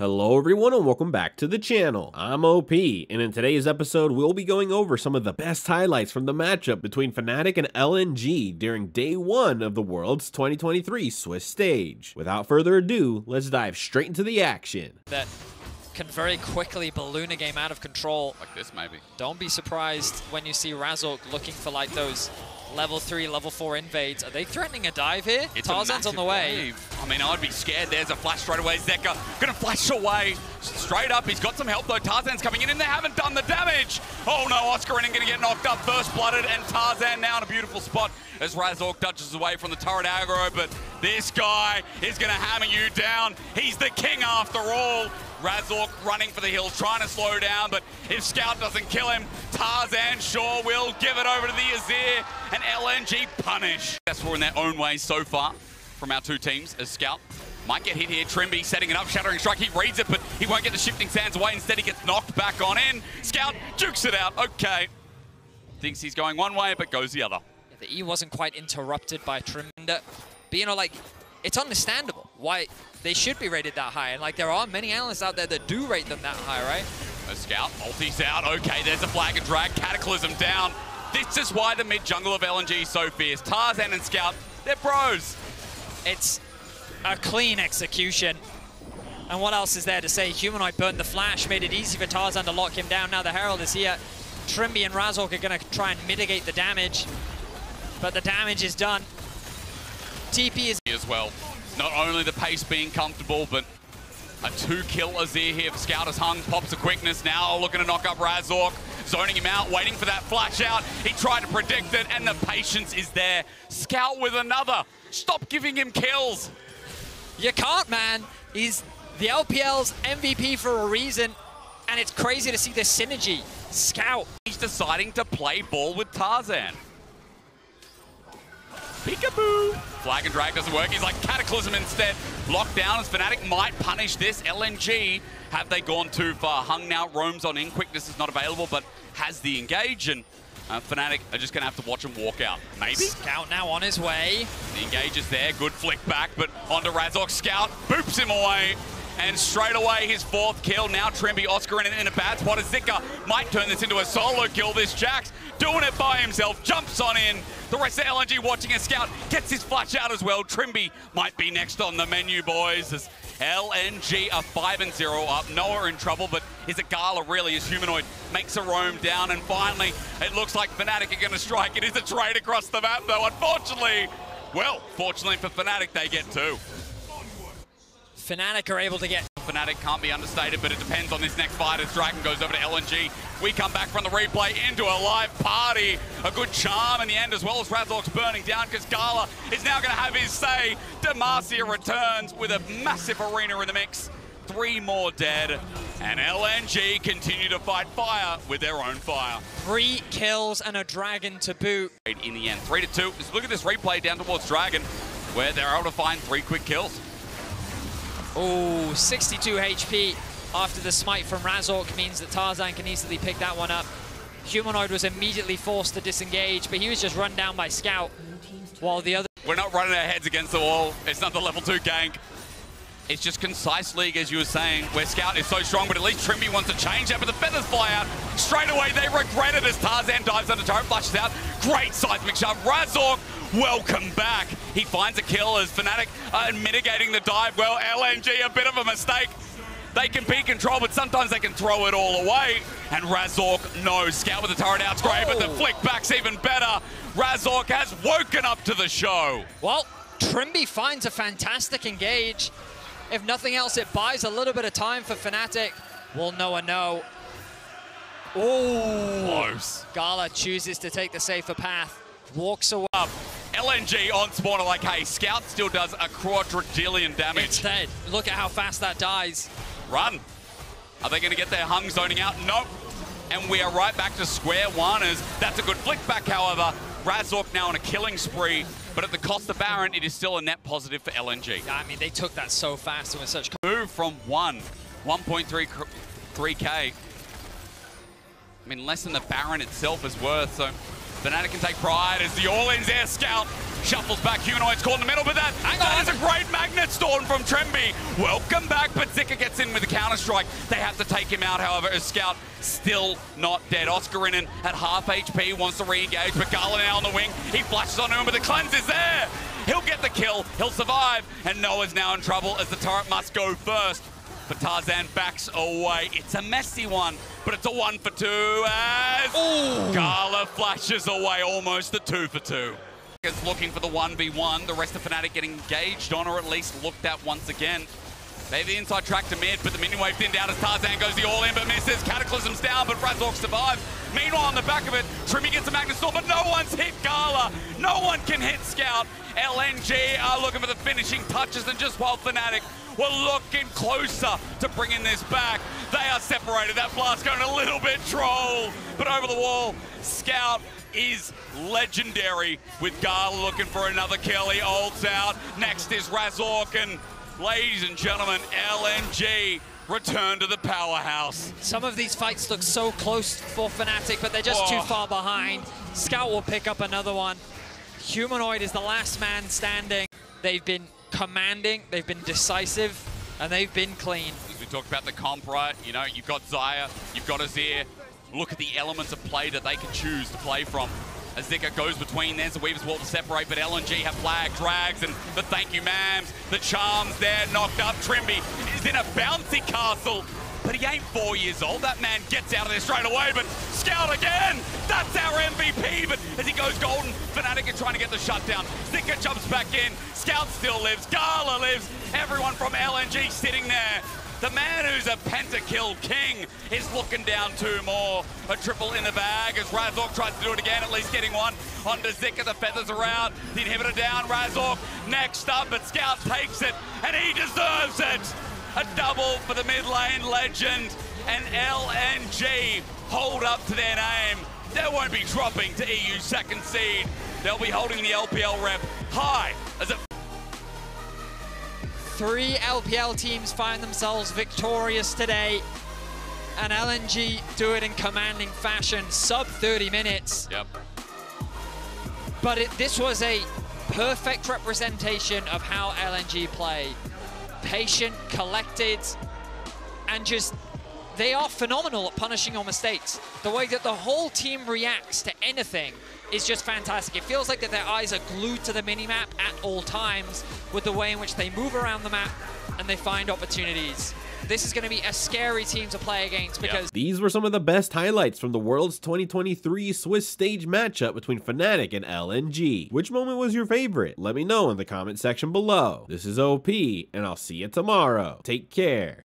Hello everyone and welcome back to the channel. I'm OP, and in today's episode we'll be going over some of the best highlights from the matchup between Fnatic and LNG during day 1 of the World's 2023 Swiss stage. Without further ado, let's dive straight into the action. That can very quickly balloon a game out of control. Like this, maybe. Don't be surprised when you see Razork looking for like those level 3, level 4 invades. Are they threatening a dive here? It's Tarzan's on the way. Wave. I mean, I'd be scared. There's a flash straight away. Zeka gonna flash away. Straight up, he's got some help though. Tarzan's coming in and they haven't done the damage. Oh no, Oscar gonna get knocked up, first blooded, and Tarzan now in a beautiful spot as Razork dodges away from the turret aggro, but this guy is gonna hammer you down. He's the king after all. Razork running for the hills, trying to slow down, but if Scout doesn't kill him, Tarzan sure will give it over to the Azir, and LNG punish. Successful in their own way so far from our two teams as Scout might get hit here. Trimby setting it up, Shattering Strike, he reads it, but he won't get the Shifting Sands away. Instead, he gets knocked back on in. Scout jukes it out, okay. Thinks he's going one way, but goes the other. Yeah, the E wasn't quite interrupted by Trim. But, you know, like, it's understandable why they should be rated that high. And, like, there are many analysts out there that do rate them that high, right? A Scout, ulti's out. Okay, there's a flag and drag. Cataclysm down. This is why the mid-jungle of LNG is so fierce. Tarzan and Scout, they're bros. It's a clean execution. And what else is there to say? Humanoid burned the flash, made it easy for Tarzan to lock him down. Now the Herald is here. Trimby and Razork are going to try and mitigate the damage. But the damage is done. TP is as well. Not only the pace being comfortable, but a 2-kill Azir here for Scout has hung, pops a quickness now, looking to knock up Razork, zoning him out, waiting for that flash out. He tried to predict it, and the patience is there. Scout with another. Stop giving him kills. You can't, man. He's the LPL's MVP for a reason, and it's crazy to see this synergy. Scout. He's deciding to play ball with Tarzan. Peekaboo! Flag and drag doesn't work. He's like Cataclysm instead. Locked down as Fnatic might punish this. LNG, have they gone too far? Hung now roams on in. Quickness is not available, but has the engage, and Fnatic are just going to have to watch him walk out. Maybe? Scout now on his way. The engage is there. Good flick back, but onto Razork. Scout boops him away. And straight away, his 4th kill. Now Trimby, Oscar in a bad spot. As Zika might turn this into a solo kill. This Jax doing it by himself. Jumps on in. The rest of LNG watching a Scout. Gets his flash out as well. Trimby might be next on the menu, boys. As LNG are 5-0 up. Noah in trouble, but is it Gala really? As Humanoid makes a roam down. And finally, it looks like Fnatic are going to strike. It is a trade across the map, though. Unfortunately, well, fortunately for Fnatic, they get 2. Fnatic are able to get... Fnatic can't be understated, but it depends on this next fight as Dragon goes over to LNG. We come back from the replay into a live party. A good charm in the end, as well as Razork's burning down, because Gala is now going to have his say. Demacia returns with a massive arena in the mix. 3 more dead, and LNG continue to fight fire with their own fire. 3 kills and a Dragon to boot. In the end, 3-2. Just look at this replay down towards Dragon, where they're able to find 3 quick kills. Oh, 62 HP after the smite from Razork means that Tarzan can easily pick that one up. Humanoid was immediately forced to disengage, but he was just run down by Scout, while the other... We're not running our heads against the wall. It's not the level 2 gank. It's just concise league, as you were saying, where Scout is so strong, but at least Trimby wants to change that, but the feathers fly out. Straight away, they regret it as Tarzan dives under turret, flashes out. Great seismic shot. Razork, welcome back. He finds a kill as Fnatic are mitigating the dive. Well, LNG, a bit of a mistake. They can be controlled, but sometimes they can throw it all away. And Razork, no. Scout with the turret out's great, but the flick back's even better. Razork has woken up to the show. Well, Trimby finds a fantastic engage. If nothing else, it buys a little bit of time for Fnatic. Will Noah know? Oh, close. Gala chooses to take the safer path. Walks away. LNG on spawner like, hey, Scout still does a quadrillion damage. It's dead. Look at how fast that dies. Run. Are they going to get their hung zoning out? Nope. And we are right back to square one as that's a good flick back, however. Razork now on a killing spree, but at the cost of Baron, it is still a net positive for LNG. I mean, they took that so fast and with such... Move from 1.3k. I mean, less than the Baron itself is worth, so Fnatic can take pride as the all-ins there. Scout shuffles back, Humanoid's caught in the middle, but that is a great magnet storm from Trimby. Welcome back, but Zika gets in with the counter. Counter-Strike. They have to take him out, however, as Scout still not dead. Oscarinen at half HP, wants to re-engage, but Gala now on the wing. He flashes onto him, but the cleanse is there. He'll get the kill, he'll survive, and Noah's now in trouble as the turret must go first. But Tarzan backs away. It's a messy one, but it's a 1 for 2 as Gala flashes away, almost the 2 for 2. Is looking for the 1v1. The rest of Fnatic getting engaged on, or at least looked at once again. They have the inside track to mid, but the minion wave thinned out as Tarzan goes the all-in, but misses. Cataclysm's down, but Razork survives. Meanwhile, on the back of it, Trimmy gets a Magnus Storm, but no one's hit Gala. No one can hit Scout. LNG are looking for the finishing touches, and just while Fnatic were looking closer to bringing this back, they are separated. That blast going a little bit troll, but over the wall, Scout is legendary with Gala looking for another kill. He ults out. Next is Razork, and ladies and gentlemen, LNG return to the powerhouse. Some of these fights look so close for Fnatic, but they're just too far behind. Scout will pick up another one. Humanoid is the last man standing. They've been commanding, they've been decisive, and they've been clean. As we talked about the comp, right? You know, you've got Xayah, you've got Azir. Look at the elements of play that they can choose to play from. As Zika goes between, there's a Weaver's Wall to separate, but LNG have flag, drags, and the thank you, ma'ams. The charms there, knocked up. Trimby is in a bouncy castle, but he ain't 4 years old. That man gets out of there straight away, but Scout again! That's our MVP, but as he goes golden, Fnatic are trying to get the shutdown. Zika jumps back in, Scout still lives, Gala lives, everyone from LNG sitting there. The man who's a pentakill king is looking down 2 more. A triple in the bag as Razork tries to do it again, at least getting one onto Zika. The feathers are out, the inhibitor down, Razork next up, but Scout takes it, and he deserves it. A double for the mid lane legend, and LNG hold up to their name. They won't be dropping to EU second seed. They'll be holding the LPL rep high as a 3 LPL teams find themselves victorious today, and LNG do it in commanding fashion, sub 30 minutes. Yep. But this was a perfect representation of how LNG play. Patient, collected, and just, they are phenomenal at punishing your mistakes. The way that the whole team reacts to anything is just fantastic. It feels like that their eyes are glued to the minimap at all times with the way in which they move around the map and they find opportunities. This is going to be a scary team to play against because... These were some of the best highlights from the World's 2023 Swiss stage matchup between Fnatic and LNG. Which moment was your favorite? Let me know in the comment section below. This is OP, and I'll see you tomorrow. Take care.